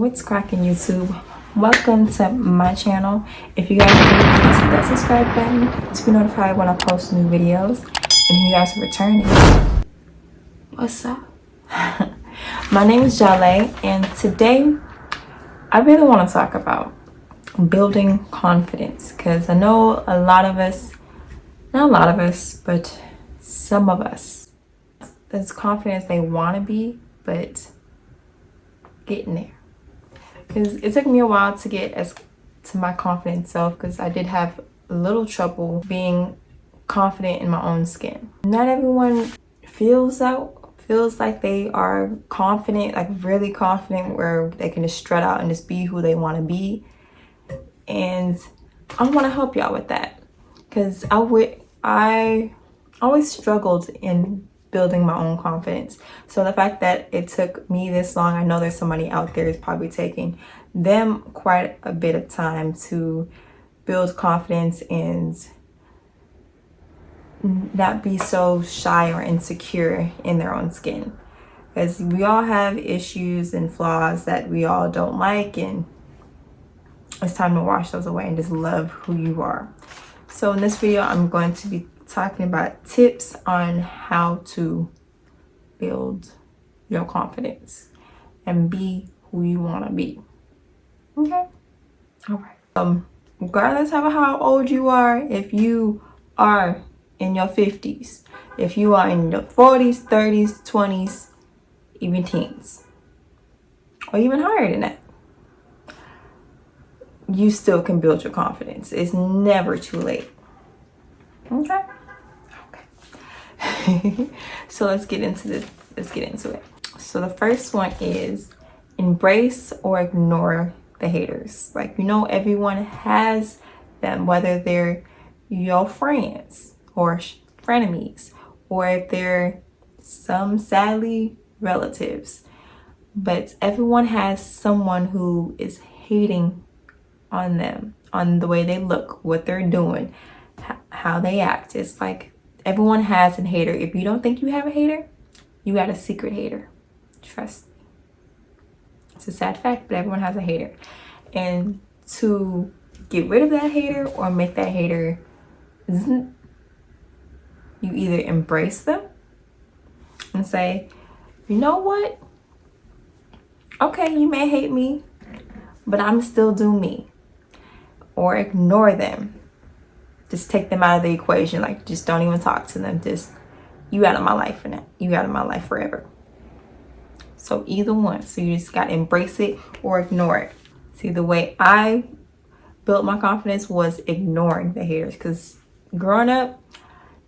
What's cracking, YouTube? Welcome to my channel. If you guys are new, please hit that subscribe button to be notified when I post new videos. And if you guys are returning, what's up? My name is Jahlea, and today I really want to talk about building confidence, because I know a lot of us, not a lot of us, but some of us, there's confidence they want to be, but getting there. Because it took me a while to get as to my confident self, because I did have a little trouble being confident in my own skin. Not everyone feels like they are confident, like really confident, where they can just strut out and just be who they want to be. And I want to help y'all with that, because I always struggled in building my own confidence. So the fact that it took me this long, I know there's somebody out there is probably taking them quite a bit of time to build confidence and not be so shy or insecure in their own skin. Because we all have issues and flaws that we all don't like, and it's time to wash those away and just love who you are. So in this video, I'm going to be talking about tips on how to build your confidence and be who you want to be. Okay? All right. Regardless of how old you are, if you are in your 50s, if you are in your 40s, 30s, 20s, even teens, or even higher than that, you still can build your confidence. It's never too late. Okay? So let's get into it. So the first one is embrace or ignore the haters. Like, you know, everyone has them, whether they're your friends or frenemies, or if they're some sadly relatives. But everyone has someone who is hating on them, on the way they look, what they're doing, how they act. It's like everyone has a hater. If you don't think you have a hater, you got a secret hater. Trust me. It's a sad fact, but everyone has a hater. And to get rid of that hater or make that hater, you either embrace them and say, you know what? Okay, you may hate me, but I'm still do me. Or ignore them. Just take them out of the equation. Like, just don't even talk to them. Just, you out of my life for now. You out of my life forever. So either one. So you just got to embrace it or ignore it. See, the way I built my confidence was ignoring the haters. Because growing up,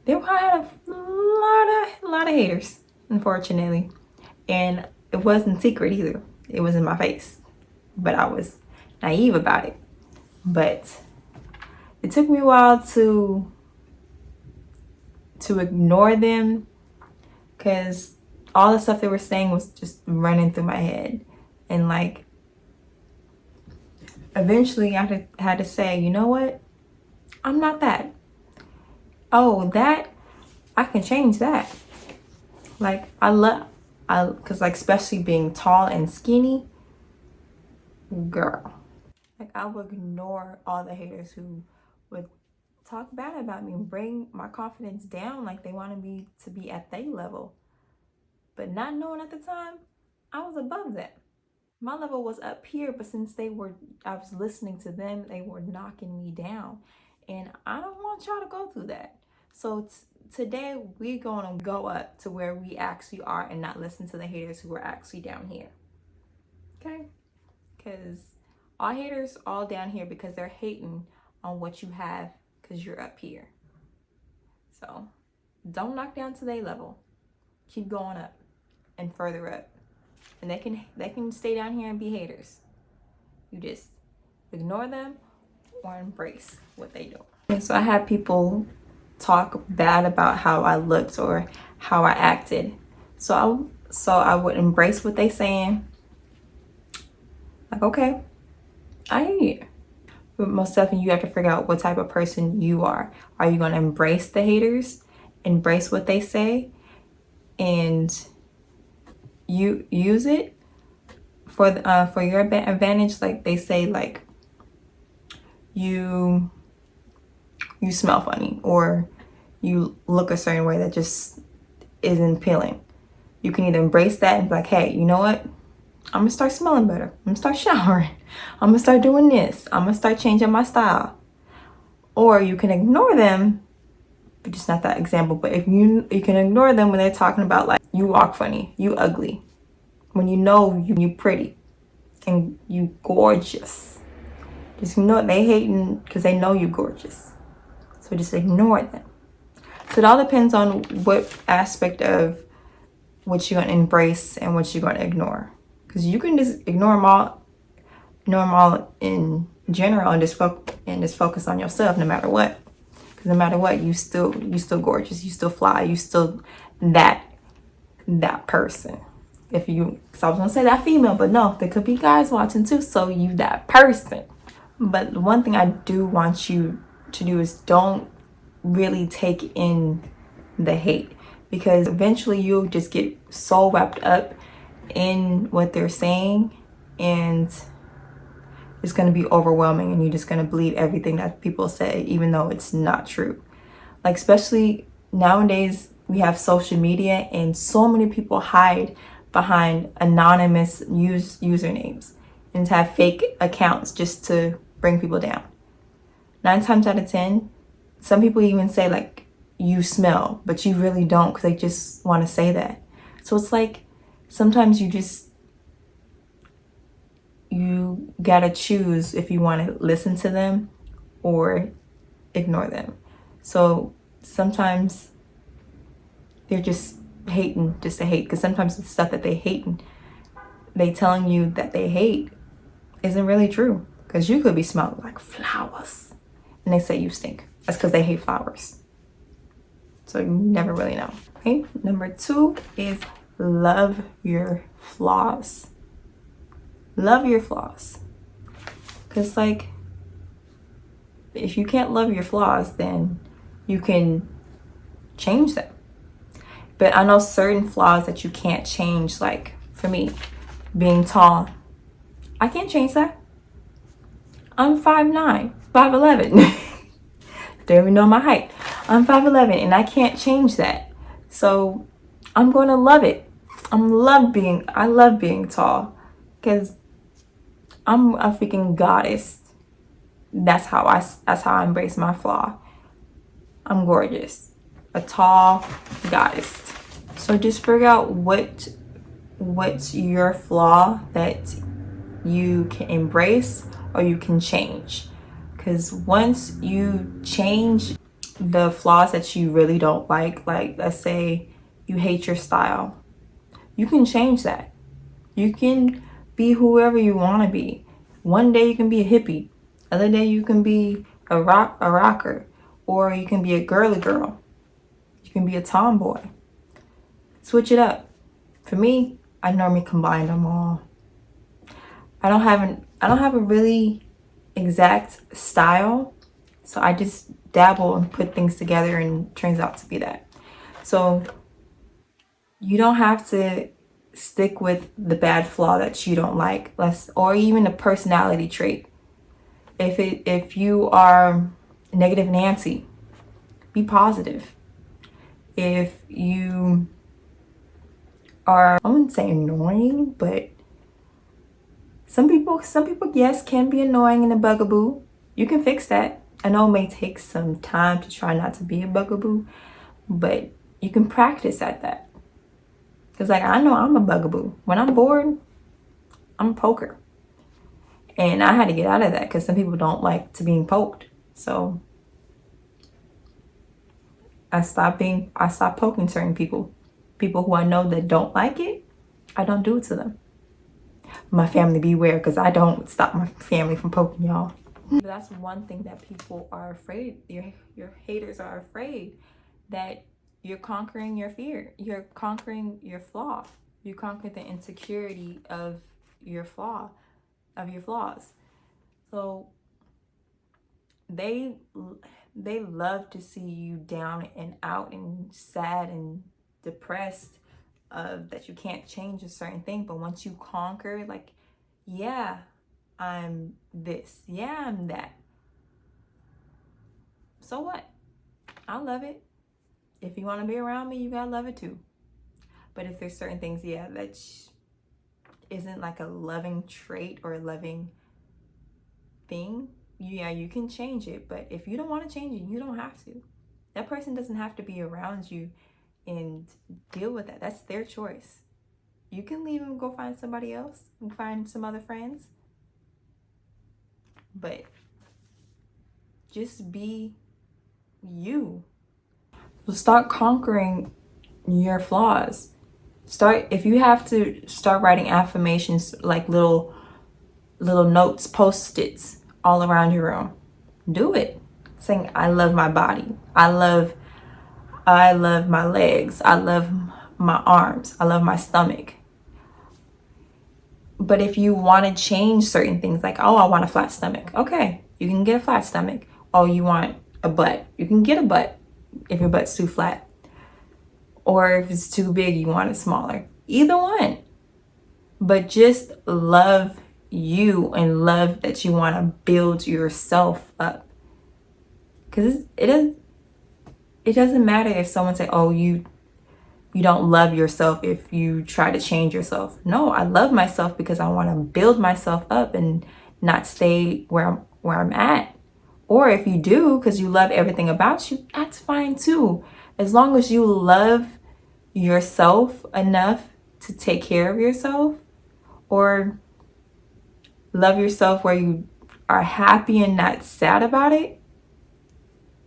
they probably had a lot of haters, unfortunately. And it wasn't secret either. It was in my face. But I was naive about it. But it took me a while to ignore them, because all the stuff they were saying was just running through my head. And like, eventually I had to say, you know what? I'm not that. Oh, that, I can change that. Like, because like, especially being tall and skinny, girl. Like, I would ignore all the haters who would talk bad about me and bring my confidence down, like they wanted me to be at their level. But not knowing at the time, I was above that. My level was up here, but since I was listening to them, they were knocking me down. And I don't want y'all to go through that. So today, we're going to go up to where we actually are and not listen to the haters who are actually down here. Okay? Because all haters all down here because they're hating on what you have because you're up here. So don't knock down to their level. Keep going up and further up. And they can stay down here and be haters. You just ignore them or embrace what they do. Okay, so I had people talk bad about how I looked or how I acted. So I would embrace what they saying. Like, okay, I hear you. But most definitely, you have to figure out what type of person you are. Are you going to embrace the haters, embrace what they say, and you use it for your advantage, like they say, like you smell funny or you look a certain way that just isn't appealing. You can either embrace that and be like, hey, you know what? I'm gonna start smelling better. I'm gonna start showering. I'm gonna start doing this. I'm gonna start changing my style. Or you can ignore them, but just not that example. But if you can ignore them when they're talking about like you walk funny, you ugly, when you know you pretty and you gorgeous. Just know they hating because they know you gorgeous. So just ignore them. So it all depends on what aspect of what you're gonna embrace and what you're gonna ignore. Because you can just ignore them all in general and just focus on yourself no matter what. Because no matter what, you still gorgeous, you still fly, you still that person. If you, because I was gonna say that female, but no, there could be guys watching too. So you that person. But the one thing I do want you to do is don't really take in the hate, because eventually you'll just get so wrapped up in what they're saying and it's going to be overwhelming and you're just going to believe everything that people say even though it's not true. Like especially nowadays we have social media and so many people hide behind anonymous usernames and have fake accounts just to bring people down. 9 times out of 10, some people even say like you smell, but you really don't, because they just want to say that. So it's like sometimes you gotta choose if you want to listen to them or ignore them. So sometimes they're just hating just to hate, because sometimes the stuff that they telling you that they hate isn't really true, because you could be smelling like flowers and they say you stink. That's because they hate flowers. So you never really know. Okay, number 2 is love your flaws. Love your flaws. Because like, if you can't love your flaws, then you can change them. But I know certain flaws that you can't change. Like for me, being tall, I can't change that. I'm 5'9", 5'11". Don't even know my height. I'm 5'11" and I can't change that. So I'm going to love it. I love being tall, because I'm a freaking goddess. That's how I embrace my flaw. I'm gorgeous. A tall goddess. So just figure out what's your flaw that you can embrace or you can change. Because once you change the flaws that you really don't like let's say you hate your style, you can change that. You can be whoever you want to be. One day you can be a hippie. Other day you can be a rocker. Or you can be a girly girl. You can be a tomboy. Switch it up. For me, I normally combine them all. I don't have a really exact style, so I just dabble and put things together and it turns out to be that. So you don't have to stick with the bad flaw that you don't like, or even a personality trait. If you are negative Nancy, be positive. If you are, I wouldn't say annoying, but some people yes can be annoying and a bugaboo. You can fix that. I know it may take some time to try not to be a bugaboo, but you can practice at that. Because like, I know I'm a bugaboo. When I'm bored, I'm a poker. And I had to get out of that because some people don't like to being poked. So I stopped poking certain people. People who I know that don't like it, I don't do it to them. My family beware, because I don't stop my family from poking y'all. But that's one thing that people are afraid. Your haters are afraid that you're conquering your fear. You're conquering your flaw. You conquer the insecurity of your flaws. So they love to see you down and out and sad and depressed of that you can't change a certain thing. But once you conquer, like Yeah, I'm this. Yeah, I'm that. So what? I love it. If you want to be around me, you gotta love it too. But if there's certain things, yeah, that isn't like a loving trait or a loving thing, yeah, you can change it. But if you don't want to change it, you don't have to. That person doesn't have to be around you and deal with that. That's their choice. You can leave and go find somebody else and find some other friends. But just be you. Start conquering your flaws. If you have to start writing affirmations, like little notes, post-its all around your room, do it. Saying, I love my body. I love my legs. I love my arms. I love my stomach. But if you want to change certain things, like, oh, I want a flat stomach. Okay, you can get a flat stomach. Oh, you want a butt. You can get a butt if your butt's too flat. Or if it's too big, you want it smaller. Either one. But just love you and love that you want to build yourself up. Because it doesn't matter if someone say, oh, you don't love yourself if you try to change yourself. No, I love myself because I want to build myself up and not stay where I'm at. Or if you do because you love everything about you, that's fine too. As long as you love yourself enough to take care of yourself, or love yourself where you are happy and not sad about it,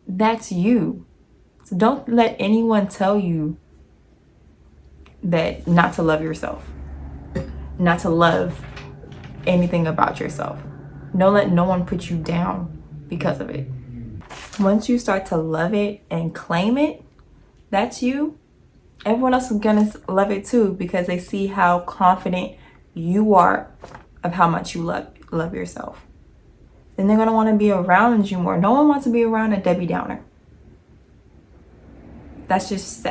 that's you. So don't let anyone tell you that not to love yourself, not to love anything about yourself. Don't let no one put you down because of it. Once you start to love it and claim it, that's you, everyone else is gonna love it too, because they see how confident you are of how much you love yourself. Then they're gonna want to be around you more. No one wants to be around a Debbie Downer. That's just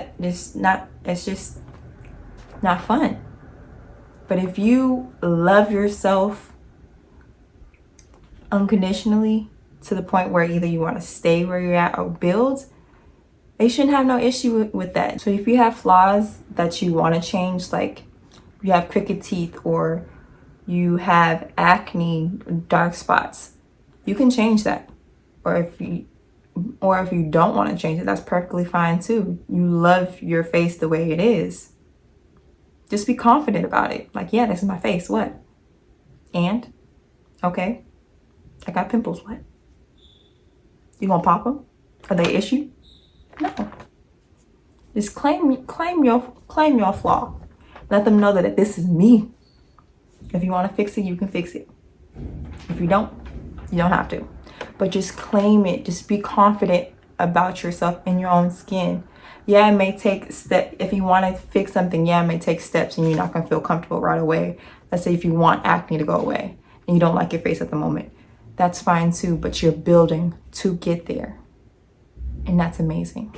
not, it's just not fun. But if you love yourself unconditionally to the point where either you want to stay where you're at or build, they shouldn't have no issue with that. So if you have flaws that you want to change, like you have crooked teeth or you have acne, dark spots, you can change that. Or if you don't want to change it, that's perfectly fine too. You love your face the way it is. Just be confident about it. Like, yeah, this is my face. What? And? Okay. I got pimples. What? You gonna pop them? Are they issue? No. Just claim your flaw. Let them know that this is me. If you want to fix it, you can fix it. If you don't have to. But just claim it. Just be confident about yourself in your own skin. Yeah, it may take steps. If you want to fix something, yeah, it may take steps and you're not going to feel comfortable right away. Let's say if you want acne to go away and you don't like your face at the moment. That's fine too, but you're building to get there. And that's amazing.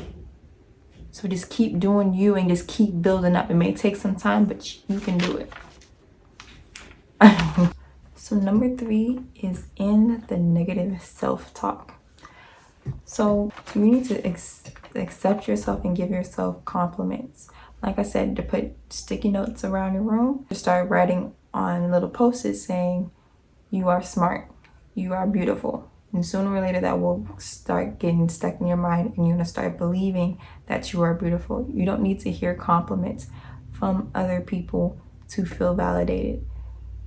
So just keep doing you and just keep building up. It may take some time, but you can do it. So number 3 is in the negative self-talk. So you need to accept yourself and give yourself compliments. Like I said, to put sticky notes around your room, to start writing on little post-its saying, you are smart, you are beautiful. And sooner or later that will start getting stuck in your mind and you're gonna start believing that you are beautiful. You don't need to hear compliments from other people to feel validated.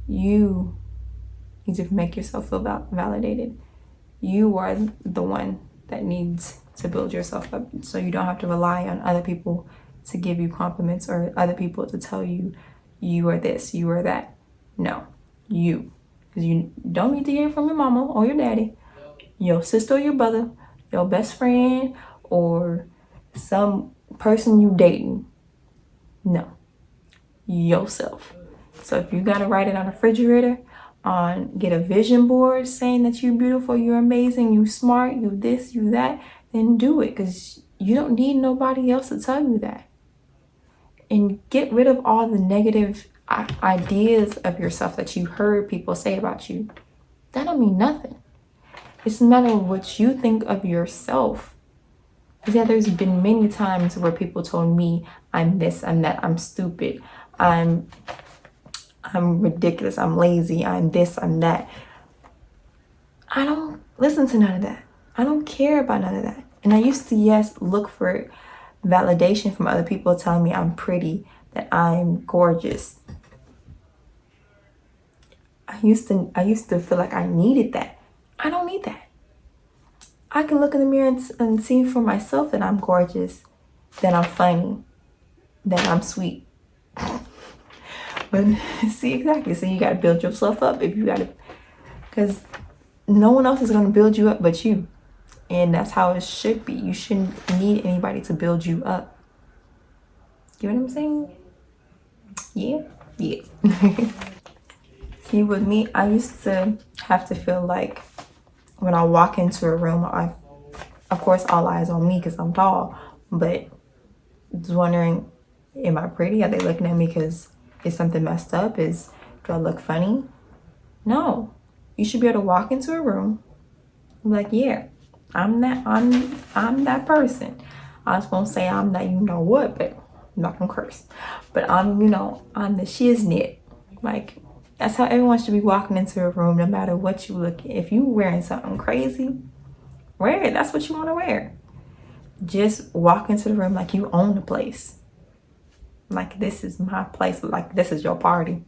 You need to make yourself feel validated. You are the one that needs to build yourself up, so you don't have to rely on other people to give you compliments or other people to tell you you are this, you are that. No, you. Because you don't need to hear from your mama or your daddy, your sister or your brother, your best friend, or some person you dating. No, yourself. So if you gotta write it on a refrigerator, get a vision board saying that you're beautiful, you're amazing, you're smart, you this, you that, then do it, because you don't need nobody else to tell you that. And get rid of all the negative ideas of yourself that you heard people say about you, that don't mean nothing. It's a matter of what you think of yourself. Yeah, there's been many times where people told me I'm this, I'm that, I'm stupid, I'm ridiculous, I'm lazy, I'm this, I'm that. I don't listen to none of that. I don't care about none of that. And I used to, yes, look for validation from other people telling me I'm pretty, that I'm gorgeous. I used to feel like I needed that. I don't need that. I can look in the mirror and see for myself that I'm gorgeous, that I'm funny, that I'm sweet. But see, exactly. So you got to build yourself up because no one else is going to build you up but you. And that's how it should be. You shouldn't need anybody to build you up. You know what I'm saying? Yeah. See, with me, I used to have to feel like when I walk into a room, of course, all eyes on me because I'm tall, but just wondering, am I pretty? Are they looking at me because is something messed up? Do I look funny? No. You should be able to walk into a room and be like, yeah, I'm that person. I was gonna say I'm not, you know what, but I'm not gonna curse. But I'm the shiznit. Like, that's how everyone should be walking into a room, no matter what you look at. If you wearing something crazy, wear it. That's what you want to wear. Just walk into the room like you own the place. Like, this is my place. Like, this is your party.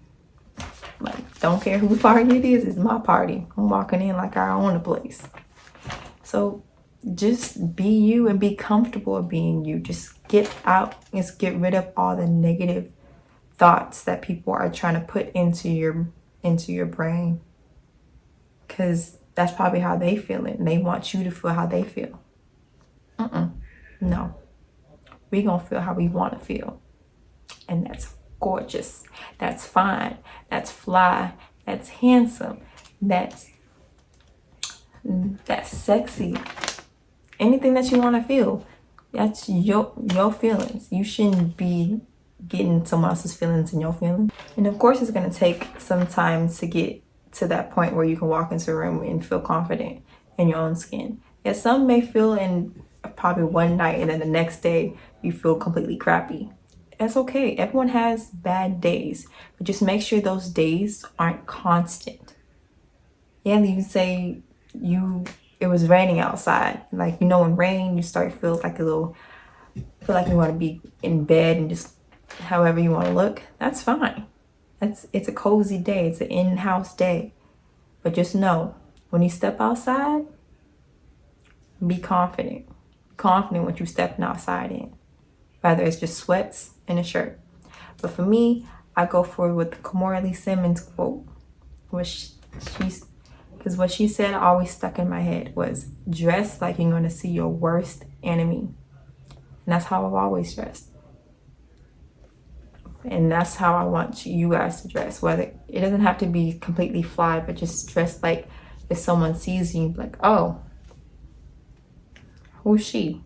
Like, don't care whose party it is. It's my party. I'm walking in like I own the place. So just be you and be comfortable being you. Just get out. Just get rid of all the negative thoughts that people are trying to put into your brain, because that's probably how they feel it and they want you to feel how they feel. No, we gonna feel how we want to feel, and that's gorgeous, that's fine, that's fly, that's handsome, that's sexy. Anything that you want to feel, that's your feelings. You shouldn't be getting someone else's feelings in your feelings. And of course, it's going to take some time to get to that point where you can walk into a room and feel confident in your own skin. Yeah, some may feel in probably one night and then the next day you feel completely crappy. That's okay. Everyone has bad days, but just make sure those days aren't constant. Yeah, you say it was raining outside. Like, in rain, you start to feel like you want to be in bed and just however you want to look. That's fine. It's a cozy day. It's an in-house day. But just know, when you step outside, be confident. Be confident what you're stepping outside in. Whether it's just sweats and a shirt. But for me, I go for with the Kimora Lee Simmons quote, because what she said always stuck in my head was, dress like you're going to see your worst enemy. And that's how I've always dressed. And that's how I want you guys to dress. Whether it doesn't have to be completely fly, but just dress like if someone sees you, like, oh, who's she?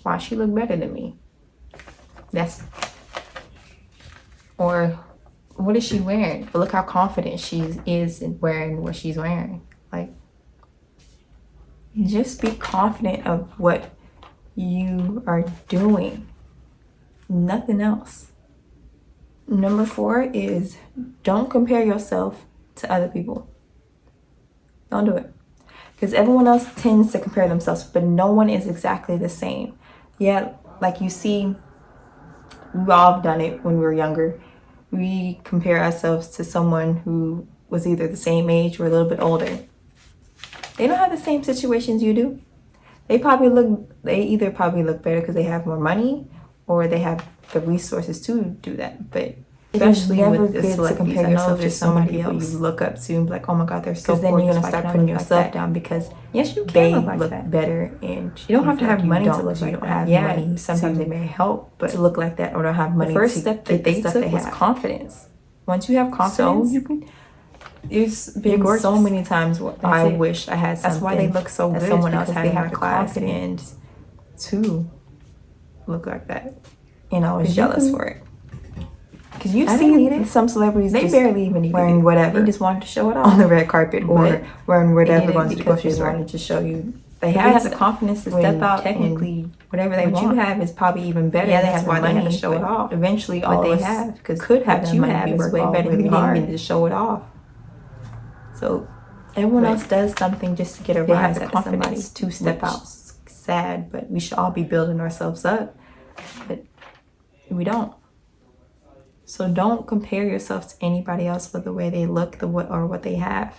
Why she look better than me? Or what is she wearing? But look how confident she is in wearing what she's wearing. Like, just be confident of what you are doing. Nothing else. Number 4 is don't compare yourself to other people. Don't do it. Because everyone else tends to compare themselves, but no one is exactly the same. Yeah, like you see, we've all done it when we were younger. We compare ourselves to someone who was either the same age or a little bit older. They don't have the same situations you do. They either probably look better because they have more money or they have the resources to do that. But especially with the celebrities, I know there's somebody else you look up to and be like, oh my God, they're so gorgeous. Then you're going to start putting yourself down because yes, you can they look look better, and you don't have to have money to look like that. You don't have money. Sometimes it may help, but to look like that, or don't have money. The first step that they took was confidence. Once you have confidence, so you can. There's been so many times where I wish I had something. That's why they look so good. Someone else had they in have my class and to look like that, and I was jealous for it. Because you I see need it. Some celebrities, they just barely even need wearing it. whatever They just wanted to show it off on the red carpet, or But wearing They whatever did it going to the because grocery they store. wanted to show you They they have have the confidence to step out technically and whatever they what want. you have is probably even better. Yeah, they That's have why the money, they had to show it but off. Eventually, what all they of us have, because could have what that you money. have We is worked way all better. really You didn't hard. even just show it off. So everyone But else does something just to get a they have rise the out of somebody confidence to step which- out. Sad, but we should all be building ourselves up. But we don't. So don't compare yourself to anybody else for the way they look, or what they have.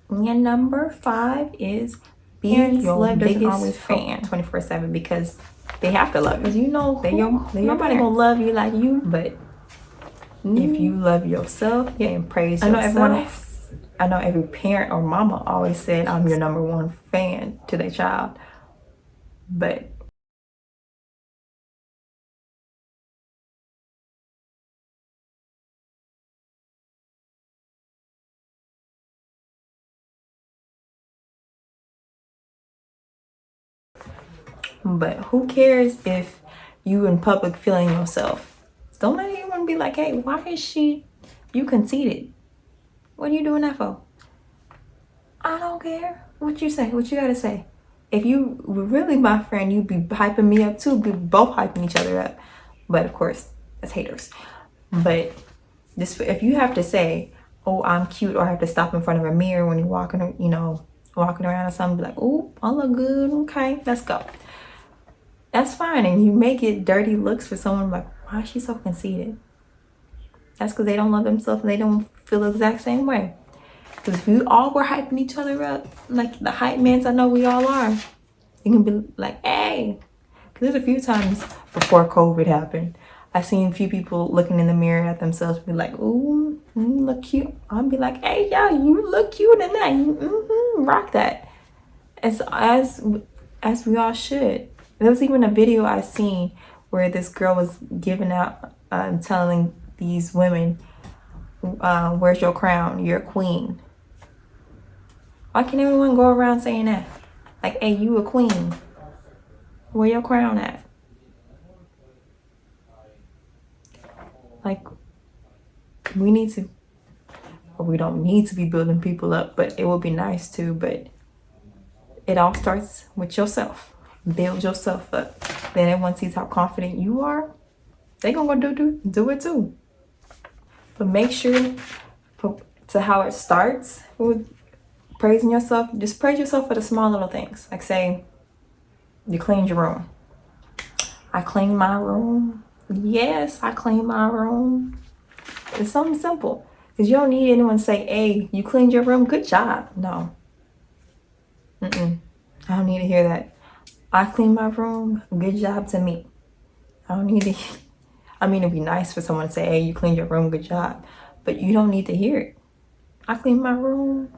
And number 5 is be your biggest fan 24/7, because they have to love you. Because you know Nobody gonna love you like you, but if you love yourself and praise yourself. I know every parent or mama always said, I'm your number one fan to their child. But who cares if you in public feeling yourself? Don't let anyone be like, hey, why is you conceited? What are you doing that for? I don't care what you say, what you gotta say. If you were really my friend, you'd be hyping me up too. We'd be both hyping each other up. But of course, that's haters. But just if you have to say, oh, I'm cute, or I have to stop in front of a mirror when you're walking around or something, be like, oh, I look good. Okay, let's go. That's fine. And you may get dirty looks for someone like, why is she so conceited? That's because they don't love themselves and they don't feel the exact same way. Because if we all were hyping each other up, like the hype mans I know we all are, you can be like, hey. Because there's a few times before COVID happened, I seen a few people looking in the mirror at themselves be like, ooh, you look cute. I'll be like, hey, yo, you look cute in that. Rock that. As we all should. There was even a video I seen where this girl was giving out, telling these women, where's your crown? You're a queen. Why can't everyone go around saying that? Like, hey, you a queen. Where your crown at? Like, we need to, or we don't need to be building people up, but it would be nice to, but it all starts with yourself. Build yourself up. Then everyone sees how confident you are. They're gonna go do it too. But make sure to how it starts with praising yourself. Just praise yourself for the small little things. Like, say you cleaned your room. I cleaned my room. Yes, I cleaned my room. It's something simple. Because you don't need anyone to say, hey, you cleaned your room, good job. No. I don't need to hear that. I cleaned my room, good job to me. I don't need to. I mean, it'd be nice for someone to say, hey, you cleaned your room, good job. But you don't need to hear it. I cleaned my room.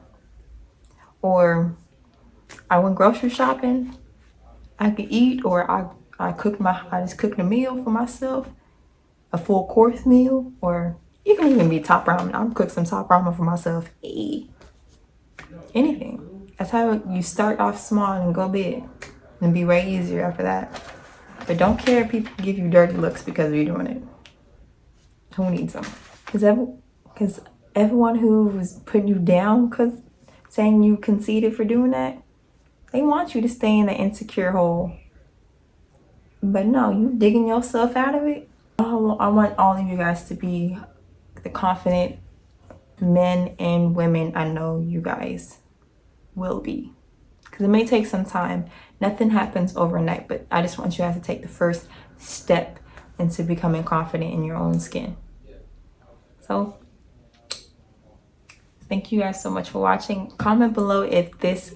Or I went grocery shopping. I could eat, or I just cooked a meal for myself, a full course meal, or you can even be top ramen. I'll cook some top ramen for myself. Anything. That's how you start off small and go big, and be way easier after that. But don't care if people give you dirty looks because you're doing it. Who needs them? Because everyone who was putting you down, because saying you conceited for doing that, they want you to stay in the insecure hole. But no, you digging yourself out of it. I want all of you guys to be the confident men and women I know you guys will be. Because it may take some time. Nothing happens overnight, but I just want you guys to take the first step into becoming confident in your own skin. So thank you guys so much for watching. Comment below if this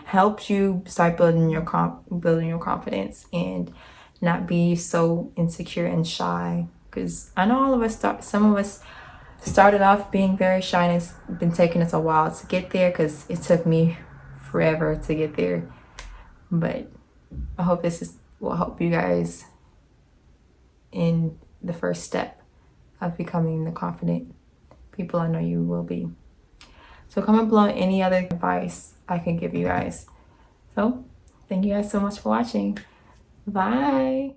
helps you start building your confidence and not be so insecure and shy. Because I know some of us started off being very shy, and it's been taking us a while to get there, because it took me forever to get there. But I hope will help you guys in the first step of becoming the confident people I know you will be. So comment below any other advice I can give you guys. So thank you guys so much for watching. Bye.